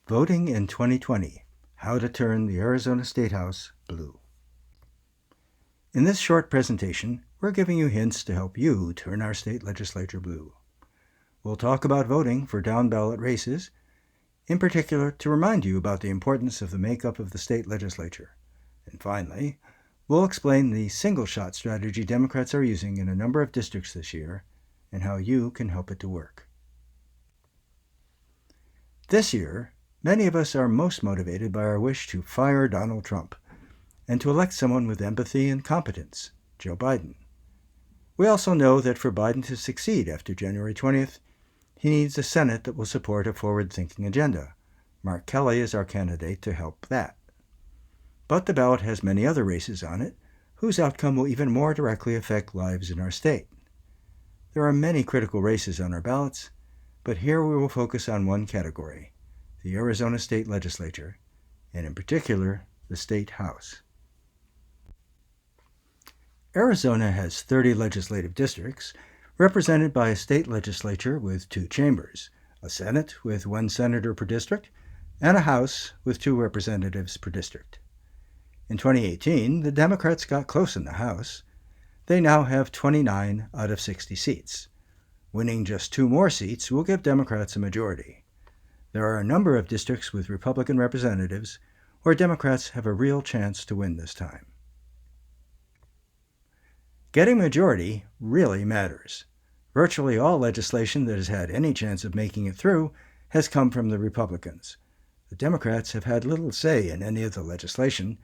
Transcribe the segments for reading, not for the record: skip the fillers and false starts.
Voting in 2020, How to Turn the Arizona State House Blue. In this short presentation, we're giving you hints to help you turn our state legislature blue. We'll talk about voting for down-ballot races, in particular to remind you about the importance of the makeup of the state legislature. And finally, we'll explain the single-shot strategy Democrats are using in a number of districts this year and how you can help it to work. This year, many of us are most motivated by our wish to fire Donald Trump and to elect someone with empathy and competence, Joe Biden. We also know that for Biden to succeed after January 20th, he needs a Senate that will support a forward-thinking agenda. Mark Kelly is our candidate to help that. But the ballot has many other races on it, whose outcome will even more directly affect lives in our state. There are many critical races on our ballots, but here we will focus on one category, the Arizona State Legislature, and in particular, the State House. Arizona has 30 legislative districts, represented by a state legislature with 2 chambers, a Senate with 1 senator per district, and a House with 2 representatives per district. In 2018, the Democrats got close in the House. They now have 29 out of 60 seats. Winning just 2 more seats will give Democrats a majority. There are a number of districts with Republican representatives where Democrats have a real chance to win this time. Getting a majority really matters. Virtually all legislation that has had any chance of making it through has come from the Republicans. The Democrats have had little say in any of the legislation,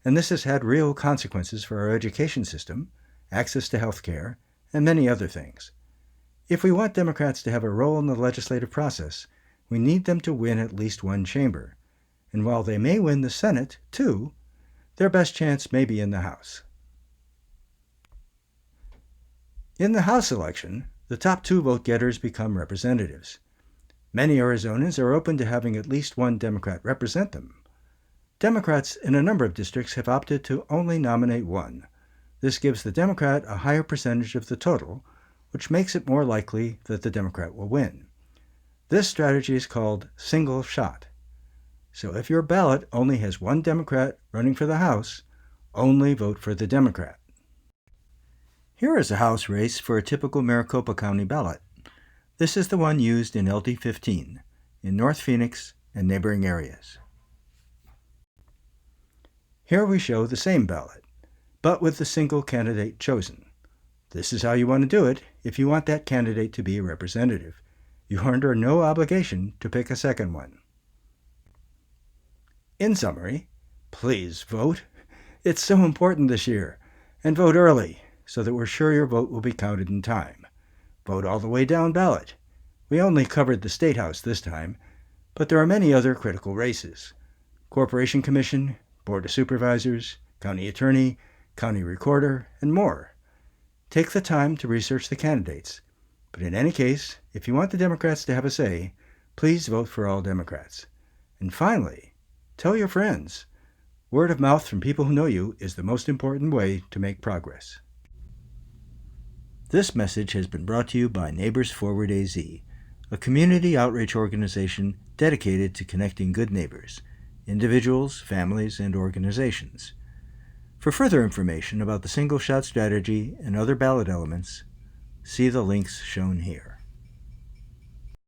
and this has had real consequences for our education system, access to health care, and many other things. If we want Democrats to have a role in the legislative process, we need them to win at least 1 chamber. And while they may win the Senate, too, their best chance may be in the House. In the House election, the top 2 vote-getters become representatives. Many Arizonans are open to having at least 1 Democrat represent them. Democrats in a number of districts have opted to only nominate 1. This gives the Democrat a higher percentage of the total, which makes it more likely that the Democrat will win. This strategy is called single shot. So if your ballot only has 1 Democrat running for the House, only vote for the Democrat. Here is a House race for a typical Maricopa County ballot. This is the one used in LD 15, in North Phoenix and neighboring areas. Here we show the same ballot, but with the single candidate chosen. This is how you want to do it if you want that candidate to be a representative. You are under no obligation to pick a second one. In summary, please vote. It's so important this year. And vote early so that we're sure your vote will be counted in time. Vote all the way down ballot. We only covered the State House this time, but there are many other critical races. Corporation Commission, Board of Supervisors, County Attorney, County Recorder, and more. Take the time to research the candidates. But in any case, if you want the Democrats to have a say, please vote for all Democrats. And finally, tell your friends. Word of mouth from people who know you is the most important way to make progress. This message has been brought to you by Neighbors Forward AZ, a community outreach organization dedicated to connecting good neighbors, individuals, families, and organizations. For further information about the single-shot strategy and other ballot elements, see the links shown here.